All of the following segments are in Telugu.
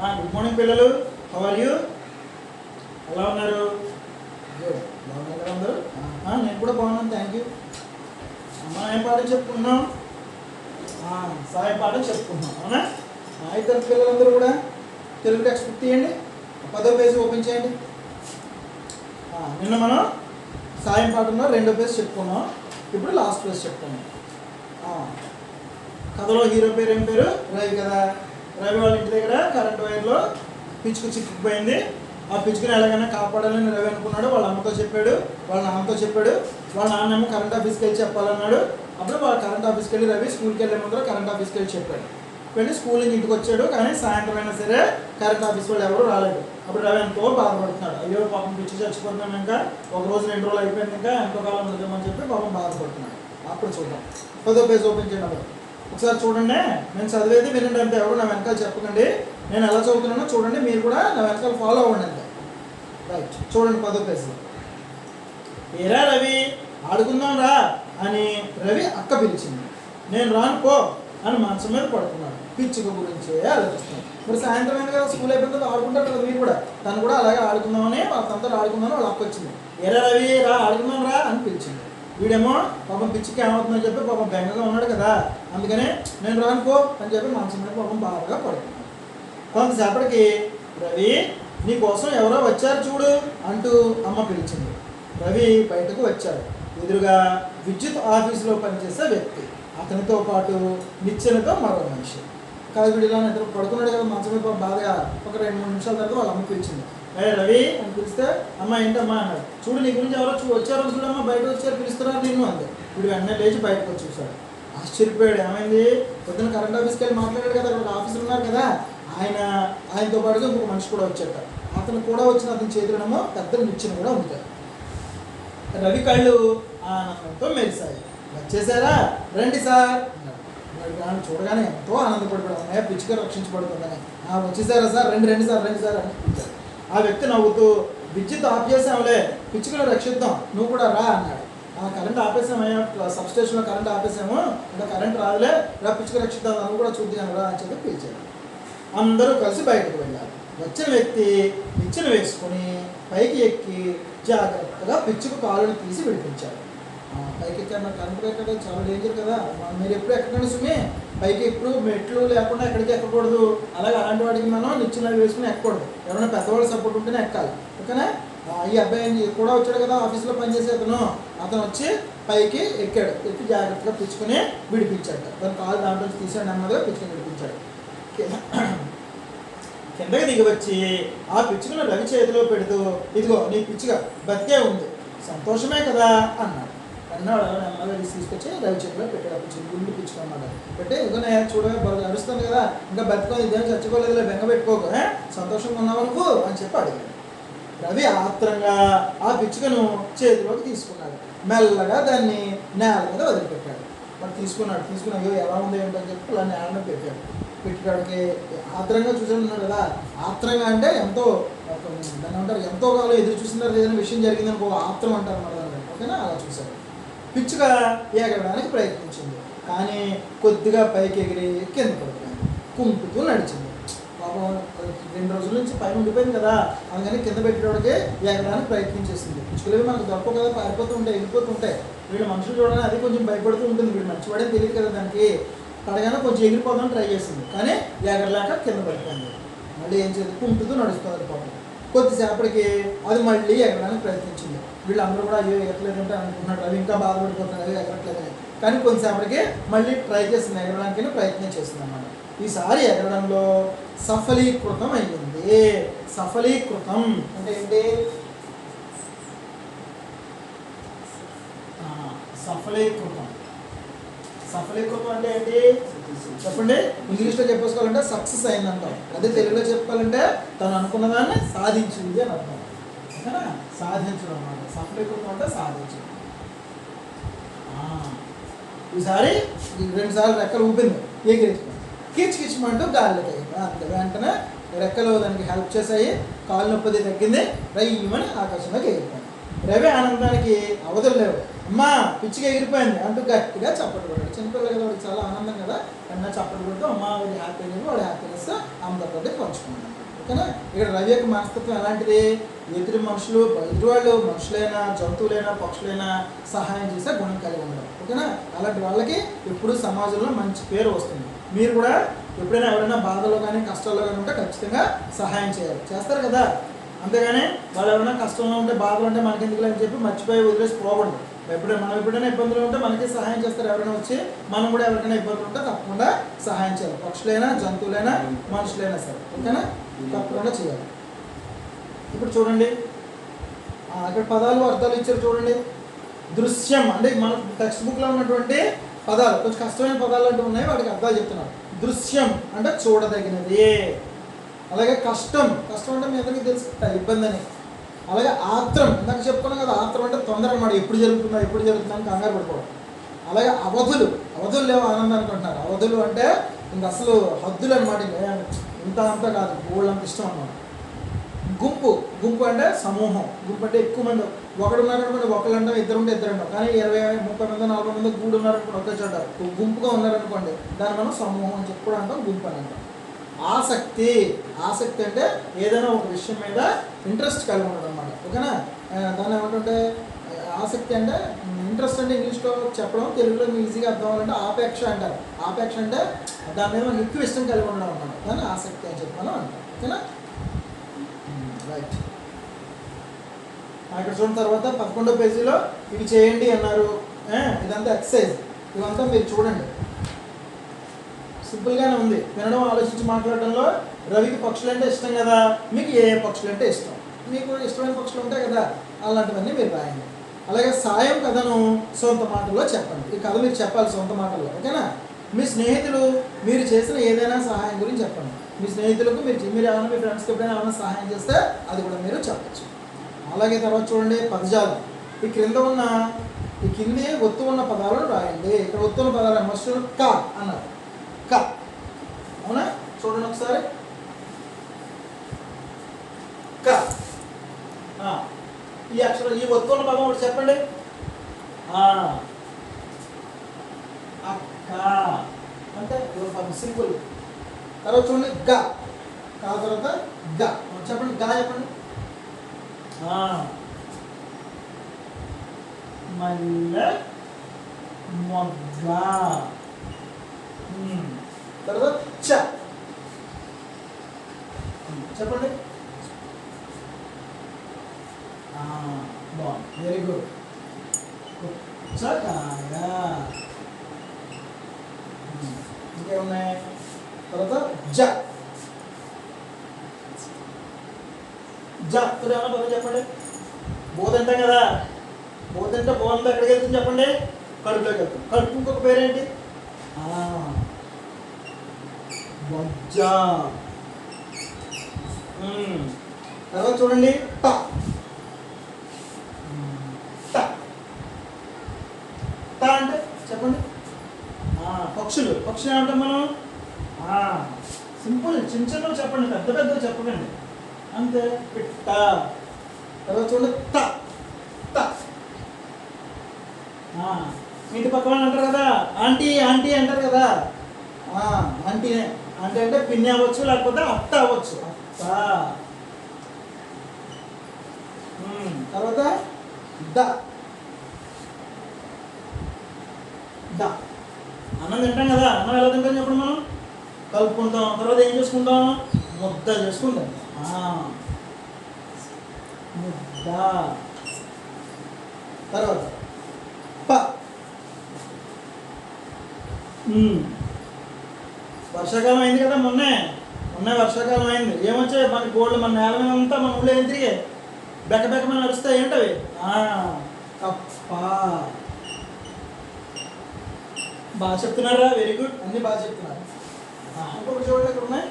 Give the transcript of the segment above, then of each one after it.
గుడ్ మార్నింగ్ పిల్లలు. How are you? ఎలా ఉన్నారు? గుడ్. బాగున్నారు కదా అందరూ? నేను కూడా బాగున్నాను, థ్యాంక్ యూ. అమ్మ ఏం పాఠం చెప్పుకుంటున్నాం? సాయి పాఠం చెప్పుకుంటున్నాం, అవునా? ఇద్దరు పిల్లలందరూ కూడా తెలుగు టెక్స్ట్ బుక్ తీయండి, 10వ పేజీ ఓపెన్ చేయండి. నిన్న మనం సాయం పాఠంలో 2వ పేజ్ చెప్పుకున్నాం, ఇప్పుడు లాస్ట్ పేజ్ చెప్పుకున్నాం. కథలో హీరో పేరు ఏం పేరు? రవి కదా. రవి వాళ్ళ ఇంటి దగ్గర కరెంట్ వైర్లో పిచ్చుకు చిక్కుకుపోయింది. ఆ పిచ్చుకుని ఎలాగైనా కాపాడాలని రవి అనుకున్నాడు. వాళ్ళ అమ్మతో చెప్పాడు, వాళ్ళ నాన్నతో చెప్పాడు. వాళ్ళ నాన్నేమో కరెంట్ ఆఫీస్కి వెళ్ళి చెప్పాలన్నాడు. అప్పుడు వాళ్ళ కరెంట్ ఆఫీస్కి వెళ్ళి రవి స్కూల్కి వెళ్ళే ముందర కరెంట్ ఆఫీస్కి వెళ్ళి చెప్పాడు. వెళ్ళి స్కూల్ నుంచి ఇంటికి వచ్చాడు, కానీ సాయంత్రం అయినా సరే కరెంట్ ఆఫీస్ వాళ్ళు ఎవరు రాలేదు. అప్పుడు రవి ఎంతో బాధపడుతున్నాడు. అయ్యో పాపం పిచ్చి చచ్చిపోతున్నాం, ఇంకా ఒక రోజు 2 రోజులు అయిపోయింది, ఇంకా ఎంతో కాలం ఉంటుందని చెప్పి పాపం బాధపడుతున్నాడు. అప్పుడు చూద్దాం, 10వ పేజ్ ఓపెన్ చేయండి. ఒకసారి చూడండి, నేను చదివేది వినండి అంతే, ఎవరు నా వెనకాల చెప్పకండి. నేను ఎలా చదువుతున్నానో చూడండి, మీరు కూడా నా వెనకాల ఫాలో అవ్వండి అంతే. రైట్, చూడండి 10వ పేజ్లో. ఏరా రవి, ఆడుకుందాం రా అని రవి అక్క పిలిచింది. నేను రాను పో అని మంచం మీద పడుకున్నాడు. పిచ్చుక గురించే ఆలోచిస్తున్నాను. మరి సాయంత్రం అయినా కదా, స్కూల్ అయిపోయిన తర్వాత ఆడుకుంటారు కదా మీరు కూడా. తను కూడా అలాగే ఆడుకుందామని తనతో ఆడుకుందామని వాళ్ళ అక్క వచ్చింది. ఏరా రవి రా, ఆడుకుందాం రా అని పిలిచింది. వీడేమో పాపం పిచ్చికి ఏమవుతుందని చెప్పి పాపం బెంగగా ఉన్నాడు కదా, అందుకనే నేను రానుకో అని చెప్పి మంచం మీద పాపం బాగా పడుకున్నాడు. కొంతసేపటికి రవి నీ కోసం ఎవరో వచ్చారు చూడు అంటూ అమ్మ పిలిచింది. రవి బయటకు వచ్చాడు. ఎదురుగా విద్యుత్ ఆఫీసులో పనిచేసే వ్యక్తి, అతనితో పాటు నిచ్చెనతో మరో మనిషి. కాదు వీడిలో ఇద్దరు పడుకున్నాడు కదా మంచం మీద బాగా. ఒక 2-3 నిమిషాల తర్వాత వాళ్ళ అమ్మ పిలిచింది. రవి అని పిలిస్తే అమ్మ ఏంటమ్మా అన్నాడు. చూడు నీ గురించి ఎవరో వచ్చారో చూడమ్మా, బయట వచ్చారు పిలుస్తున్నారు నిన్ను అంది. వీడు వెంటనే లేచి బయటకు వచ్చి చూశాడు. ఆశ్చర్యపోయాడు. ఏమైంది? పొద్దున్న కరెంట్ ఆఫీస్కి వెళ్ళి మాట్లాడాడు కదా, అక్కడ ఆఫీసులు ఉన్నారు కదా, ఆయనతో పాటుగా ఇంకొక మనిషి కూడా వచ్చాట. అతను కూడా వచ్చిన అతని చేతులనేమో పెద్ద నిచ్చెన కూడా ఉంటాయి. రవి కళ్ళు ఆనందంతో మెరిశాయి. వచ్చేసారా, రండి సార్ అన్నాడు. చూడగానే ఎంతో ఆనందపడిపోయాడు. పిచ్చిగా రక్షించబడుతుందని. వచ్చేసారా సార్, రండి సార్ అని పిలిచారు. ఆ వ్యక్తి నవ్వుతూ, విద్యుత్ ఆఫ్ చేసాంలే, పిచ్చుకలు రక్షిద్దాం, నువ్వు కూడా రా అన్నాడు. కరెంట్ ఆపేసామయ్యా, సబ్ స్టేషన్లో కరెంట్ ఆపేసాము, ఇంకా కరెంట్ రాదులే, రా పిచ్చుక రక్షిద్దాం, నువ్వు కూడా చూద్దాం రా అని చెప్పి పిలిచాడు. అందరూ కలిసి బయటకు వెళ్ళారు. వచ్చిన వ్యక్తి నిచ్చెన వేసుకుని పైకి ఎక్కి జాగ్రత్తగా పిచ్చుకు కాలుని తీసి విడిపించాడు. పైకి ఎక్కడ కరెంట్ ఎక్కడ చాలా డేంజర్ కదా, మీరు ఎప్పుడు ఎక్కకండి సుమి, పైకి ఎప్పుడు మెట్లు లేకుండా ఎక్కడికి ఎక్కకూడదు. అలాగే అలాంటి వాటికి మనం నిచ్చెన వేసుకుని ఎక్కకూడదు. ఎవరైనా పెద్దవాళ్ళు సపోర్ట్ ఉంటేనే ఎక్కాలి, ఓకేనా? ఈ అబ్బాయి కూడా వచ్చాడు కదా ఆఫీస్లో పనిచేసే అతను వచ్చి పైకి ఎక్కాడు. ఎక్కి జాగ్రత్తగా పిచ్చుకుని విడిపించాడు. తన కాలు దాంట్లో తీసాడు, నెమ్మదిగా పిచ్చుకుని విడిపించాడు. కిందకి దిగి వచ్చి ఆ పిచ్చుకను రవి చేతిలో పెడుతూ, ఇదిగో నీ పిచ్చుక బతికే ఉంది, సంతోషమే కదా అన్నాడు. అన్నాడు నెమ్మదిగా తీసుకొచ్చి రవి చేతిలో పెట్టాడు. పిచ్చుకు గుండు పిచ్చుక అన్నాడు. పెట్టి ఇదిగోనే చూడగా బాగా అరుస్తుంది కదా, ఇంకా బతుకొని ఇదేం చచ్చిపోలేదులే, బెంగ పెట్టుకోకు, సంతోషంగా ఉన్నావు నువ్వు అని చెప్పి అడిగాడు. రవి ఆత్రంగా ఆ పిచ్చుకను చేతిలోకి తీసుకున్నాడు. మెల్లగా దాన్ని నేల మీద వదిలిపెట్టాడు. మరి తీసుకుని అయ్యో ఎలా ఉంది ఏంటని చెప్పి అలా నేల మీద పెట్టాడికి ఆత్రంగా చూసాడు కదా. ఆత్రంగా అంటే ఎంతో దాన్ని అంటారు, ఎంతో కాలం ఎదురు చూసినారు, ఏదైనా విషయం జరిగింది అనుకో ఆత్రం అంటారు అన్నమాట దాన్ని, ఓకేనా? అలా చూశాడు. పిచ్చుక ఎగరడానికి ప్రయత్నించింది, కానీ కొద్దిగా పైకి ఎగిరి కింద పడిపోయింది. కుంపుతూ నడిచింది. పాపం 2 రోజుల నుంచి పైన ఉండిపోయింది కదా, అందుకని కింద పెట్టేవాడికి ఎగరడానికి ప్రయత్నించేసింది. పిచ్చుకలు మనకు దొరకవు కదా, పారిపోతూ ఉంటాయి, వెళ్ళిపోతూ ఉంటాయి. వీళ్ళు మనుషులు చూడడానికి అది కొంచెం భయపడుతూ ఉంటుంది. వీడు మంచివాడే తెలియదు కదా దానికి. పడగానే కొంచెం ఎగిరిపోదామని ట్రై చేసింది, కానీ ఎగరలేక కింద పడిపోయింది. మళ్ళీ ఏం చేసింది, కుంటుతూ నడుస్తుంది పాపం. కొద్దిసేపటికి అది మళ్ళీ ఎగరడానికి ప్రయత్నించింది. వీళ్ళందరూ కూడా అయ్యో ఎగరలేదంటే అనుకున్నాడు. అవి ఇంకా బాధపడిపోతున్నారు ఎగరట్లేదని. కానీ కొంతసేపటికి మళ్ళీ ట్రై చేసింది, ఎగరడానికి ప్రయత్నం చేసింది అన్నమాట. ఈసారి ఎగరడంలో సఫలీకృతం అయ్యింది. సఫలీకృతం అంటే ఏంటి? సఫలీకృతం అంటే ఏంటి చెప్పండి? ఇంగ్లీష్లో చెప్పేసుకోవాలంటే సక్సెస్ అయిందంటాం. అదే తెలుగులో చెప్పాలంటే తను అనుకున్న దాన్ని సాధించింది అని అర్థం, ఓకేనా? సాధించడం అన్నమాట. సఫలీకృతం అంటే సాధించడం. ఈసారి 2 సార్లు రెక్కలు ఊపింది, ఎగిరించింది. కిచ్కిచ్చమంటూ గాలిలోకి అయ్యింది. అంతే, వెంటనే రెక్కలు దానికి హెల్ప్ చేసాయి. కాలు నొప్పి తగ్గింది. రయ్యమని ఆకాశంలోకి ఎగిరిపోయింది. రవి ఆనందానికి అవధులు లేవు. అమ్మా పిచ్చిగా ఎగిరిపోయింది అంటూ గట్టిగా చప్పట్లు కొట్టాడు. చిన్నపిల్లలు కదా, వాడికి చాలా ఆనందం కదా, అన్న చప్పట్లు కొడుతూ అమ్మ వాడి హ్యాపీనెస్, వాడి హ్యాపీనెస్ అమ్మతో పంచుకున్నాడు. ఓకేనా. ఇక్కడ రవి యొక్క మనస్తత్వం ఎలాంటిది? ఎదురు మనుషులు, ఎదురువాళ్ళు మనుషులైనా జంతువులైనా పక్షులైనా సహాయం చేసే గుణం కలిగి ఉండడం. ఓకేనా. అలాంటి వాళ్ళకి ఎప్పుడు సమాజంలో మంచి పేరు వస్తుంది. మీరు కూడా ఎప్పుడైనా ఎవరైనా బాధలో కానీ కష్టాల్లో కానీ ఉంటే ఖచ్చితంగా సహాయం చేయాలి. చేస్తారు కదా. అంతేగాని వాళ్ళు ఎవరైనా కష్టంలో ఉంటే బాధలు ఉంటే మనకి ఎందుకు అని చెప్పి మర్చిపోయి వదిలేసి పోకూడదు. మనం ఎప్పుడైనా ఇబ్బందులు ఉంటే మనకి సహాయం చేస్తారు ఎవరైనా వచ్చి. మనం కూడా ఎవరికైనా ఇబ్బందులు ఉంటే తప్పకుండా సహాయం చేయాలి. పక్షులైనా జంతువులైనా మనుషులైనా సరే. ఓకేనా. తప్పకుండా చేయాలి. ఇప్పుడు చూడండి, ఇక్కడ పదాలు అర్థాలు ఇచ్చారు చూడండి. దృశ్యం అంటే మన టెక్స్ట్ బుక్లో ఉన్నటువంటి పదాలు కొంచెం కష్టమైన పదాలు అంటూ ఉన్నాయి, వాటికి అర్థాలు చెప్తున్నారు. దృశ్యం అంటే చూడదగినది. అలాగే కష్టం, కష్టం అంటే మీ అందరికీ తెలుసు ఇబ్బంది అని. అలాగే ఆత్రం, ఇందాక చెప్పుకున్నాం కదా, ఆత్రం అంటే తొందర అన్నమాట, ఎప్పుడు జరుగుతుందా అని కంగారు పడిపోవడం. అలాగే అవధులు, అవధులు లేవు ఆనందానికి అంటున్నారు. అవధులు అంటే ఇంక అసలు హద్దులు అనమాట, ఇంత అంతా కాదు, గోళ్ళంత ఇష్టం అన్నమాట. గుంపు, గుంపు అంటే సమూహం. గుంపు అంటే ఎక్కువ మంది, ఒకడు ఉన్నారనుకోండి ఒకళ్ళు అంటాం, ఇద్దరు ఉంటే ఇద్దరు అంటాం. కానీ 20, 30 మంది 40 మంది గూడు ఉన్నారనుకోండి ఒకే చోట గుంపుగా ఉన్నారనుకోండి దాన్ని మనం సమూహం అని చెప్పి కూడా అంటాం, గుంపు అని అంటాం. ఆసక్తి, ఆసక్తి అంటే ఏదైనా ఒక విషయం మీద ఇంట్రెస్ట్ కలిగి ఉండడం అనమాట. ఓకేనా. దాన్ని ఏమంటుంటే ఆసక్తి అంటే ఇంట్రెస్ట్ అంటే ఇంగ్లీష్లో చెప్పడం, తెలుగులో ఈజీగా అర్థం అవ్వాలంటే ఆపేక్ష అంటారు. ఆపేక్ష అంటే దాని మీద మనకి ఎక్కువ ఇష్టం కలిగి ఉండడం అనమాట. దాన్ని ఆసక్తి అని చెప్పి మనం అంటాం. ఓకేనా. రైట్. ఇక్కడ చూసిన తర్వాత 11వ పేజీలో ఇవి చేయండి అన్నారు. ఇదంతా ఎక్సర్సైజ్, ఇవంతా మీరు చూడండి, సింపుల్గానే ఉంది. వినడం, ఆలోచించి మాట్లాడడంలో. రవికి పక్షులు అంటే ఇష్టం కదా, మీకు ఏ పక్షులు అంటే ఇష్టం, మీకు ఇష్టమైన పక్షులు ఉంటాయి కదా, అలాంటివన్నీ మీరు రాయండి. అలాగే సాయం కథను సొంత మాటల్లో చెప్పండి. ఈ కథ మీరు చెప్పాలి సొంత మాటల్లో. ఓకేనా. మీ స్నేహితులు మీరు చేసిన ఏదైనా సహాయం గురించి చెప్పండి. మీ స్నేహితులకు మీరు ఏమైనా మీ ఫ్రెండ్స్కి ఎప్పుడైనా ఏమైనా సహాయం చేస్తే అది కూడా మీరు చెప్పచ్చు. అలాగే తర్వాత చూడండి పదజాలం. ఈ కింది ఒత్తు ఉన్న పదాలను రాయండి. ఇక్కడ ఒత్తు ఉన్న పదాలు మస్ట్ క అన్నారు. క, అవునా. చూడండి ఒకసారి. క, ఈ అక్షరం, ఈ ఒత్తు ఉన్న పదం ఒకటి చెప్పండి. అక్క అంటే సింపుల్. తర్వాత చూడండి గ, కా తర్వాత గ చెప్పండి. గా చెప్పండి. మల్లె మొగ్గ. తర్వాత చ చెప్పండి. బాగుంది, వెరీ గుడ్. పుచ్చకాయ. ఇంకేమున్నాయి? తర్వాత జ, ఏమన్నా పదం చెప్పండి. బోధంటాం కదా, బోధంటే బోధంతో ఎక్కడికి వెళ్తుంది చెప్పండి, కడుపులోకి వెళ్తుంది. కడుపు ఇంకొక పేరేంటి? బొజ్జ. తర్వాత చూడండి ట, అంటే చెప్పండి. పక్షులు, పక్షులు ఏమంటాం మనం? సింపుల్, చిన్న చిన్నవి చెప్పండి, పెద్ద పెద్దవి చెప్పకండి, అంతే. పిట్ట. తర్వాత చూడండి త, ఇంటి పక్క వాళ్ళు అంటారు కదా, ఆంటీ ఆంటీ అంటారు కదా, ఆంటీనే. ఆంటీ అంటే పిన్ని అవ్వచ్చు, లేకపోతే అత్త అవ్వచ్చు. అత్త. తర్వాత ద, అన్నం తింటాం కదా, అన్నం ఎలా తింటాం చెప్పండి మనం? కలుపుకుంటాం. తర్వాత ఏం చేసుకుంటాం? ముద్ద చేసుకుంటాం. ముద్ద. తర్వాత ప, వర్షాకాలం అయింది కదా, మొన్న వర్షాకాలం అయింది. ఏమొచ్చాయి మన గోళ్ళు, మన నేల మీద అంతా మన ఊళ్ళో ఏం తిరిగాయి, బెక్క బెక్క మన నడుస్తాయి. ఏంటవి? కప్ప. బాగా చెప్తున్నారా? వెరీ గుడ్, అన్నీ బాగా చెప్తున్నారు. ఇంకొకటి చూడండి, ఇక్కడ ఉన్నాయి.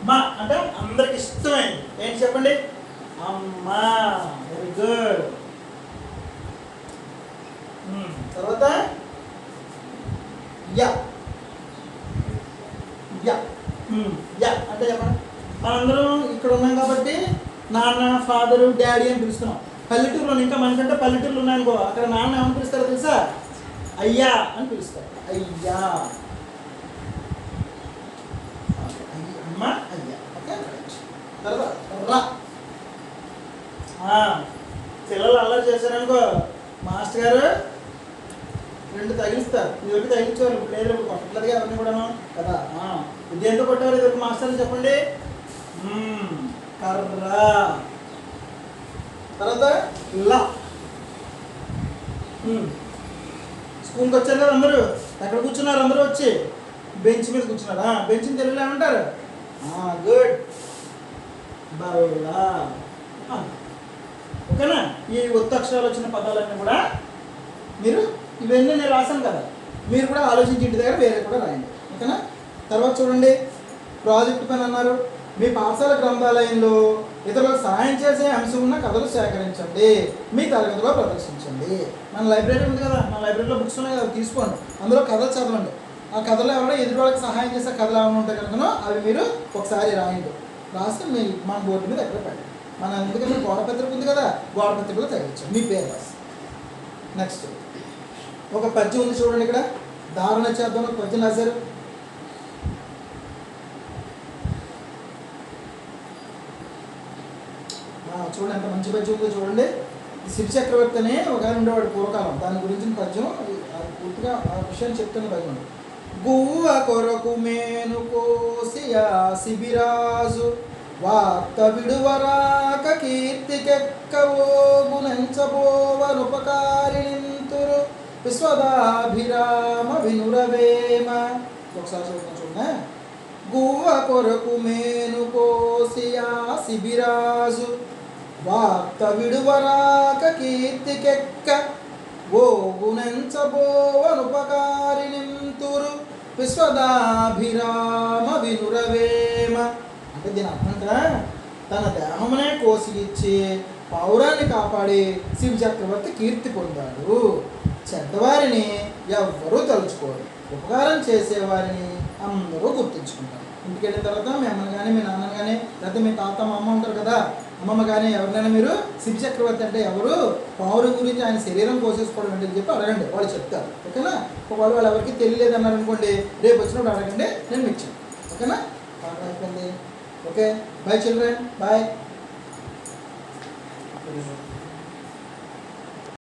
మా అంటే అందరికి ఇష్టమైంది ఏంటి చెప్పండి? అమ్మా. Very good. తర్వాత య, అంటే చెప్పండి. మనందరం ఇక్కడ ఉన్నాం కాబట్టి నాన్న, ఫాదరు, డాడీ అని పిలుస్తున్నాం. పల్లెటూరులో ఇంకా మనకంటే పల్లెటూరులు ఉన్నాయనుకో, అక్కడ నాన్న ఏమని పిలుస్తారో తెలుసా? అయ్యా అని పిలుస్తారు. అయ్యా, అమ్మ, అయ్యా. ఓకే, తర్వాత రా. పిల్లలు అల్లరి చేశారనుకో, మాస్టర్ గారు 2 తగిలిస్తారు. ఇదొకటి తగిలించేవారు, ఇప్పుడు లేదు, ఇప్పుడు కొట్టట్లేదుగా అవన్నీ కూడాను కదా. ఇది ఎంత కొట్టేవారు ఇదొక మాస్టర్ చెప్పండి? కర్ర. తర్వాత లా. స్కూల్కి వచ్చారు కదా అందరూ, ఎక్కడ కూర్చున్నారు? అందరూ వచ్చి బెంచ్ మీద కూర్చున్నారా? బెంచ్ని తెలుగులో ఏమంటారు? గుడ్, బౌలా. ఓకేనా? ఈ ఒత్తు అక్షరాలు వచ్చిన పదాలన్నీ కూడా మీరు ఇవన్నీ నేను రాశాను కదా, మీరు కూడా ఆలోచించి ఇంటి దగ్గర వేరే కూడా రాయండి. ఓకేనా? తర్వాత చూడండి, ప్రాజెక్ట్ పని అన్నారు. మీ పాఠశాల గ్రంథాలయంలో ఇతరులకు సహాయం చేసే అంశం ఉన్న కథలు సేకరించండి, మీ తరగతిలో ప్రదర్శించండి. మన లైబ్రరీ ఉంది కదా, మన లైబ్రరీలో బుక్స్ ఉన్నాయి కదా, తీసుకోండి, అందులో కథలు చదవండి. ఆ కథలో ఎవరైనా ఎదుటి వాళ్ళకి సహాయం చేసే కథలు ఏమైనా ఉంటాయి కనుక అవి మీరు ఒకసారి రాయండి. రాస్తే మీ మన బోర్డు మీద ఎక్కడ పెట్టండి. మన ఎందుకంటే గోడ పత్రిక ఉంది కదా, గోడ పత్రికలో తగ్గించండి మీ పేరు రాసి. నెక్స్ట్ ఒక పద్యం ఉంది చూడండి, ఇక్కడ ధారణ చేద్దాం. ఒక పద్యం రాశారు. చూడండి ఎంత మంచి పద్యం ఉందో చూడండి. శివ చక్రవర్తి అనే ఒక ఆయన ఉండేవాడు పూర్వకాలం, దాని గురించిన పద్యం. పూర్తిగా ఆ విషయాన్ని చెప్తున్న పద్యం. గువ్వ కొరకు మేను కోసియా శిబిరాజు వార్త విడువరాక కీర్తికెక్కవోగునంచబోవనుపకారిణింతురు విశ్వదాభిరామ వినురవేమ. ఒకసారి చూద్దాం చూడండి. గువ్వ కొరకు మేను కోసియా శిబిరాజు వార్త విడువరాక కీర్తికెక్క ఓగునంచబోవనుపకారిణింతురు విశ్వదాభిరామ వినురవేమ. అంటే దీని అర్థంగా తన దేహమునే కోసి ఇచ్చి పౌరాన్ని కాపాడి శివ చక్రవర్తి కీర్తి పొందాడు. చెడ్డవారిని ఎవ్వరూ తలుచుకోరు, ఉపకారం చేసేవారిని అందరూ గుర్తుంచుకుంటారు. ఇంటికి వెళ్ళిన తర్వాత మీ అమ్మని కానీ మీ నాన్నని కానీ లేకపోతే మీ తాత మా అమ్మ ఉంటారు కదా, అమ్మమ్మ కానీ ఎవరినైనా మీరు శివ చక్రవర్తి అంటే ఎవరు, పౌరం గురించి ఆయన శరీరం కోసేసుకోవడం ఏంటని చెప్పి అడగండి, వాళ్ళు చెప్తారు. ఓకేనా? ఒకవేళ వాళ్ళు ఎవరికి తెలియలేదు అన్నారు అనుకోండి, రేపు వచ్చినప్పుడు అడగండి, నేను మీకు చెప్తాను. ఓకేనా? అయిపోయింది. Okay, bye children, bye.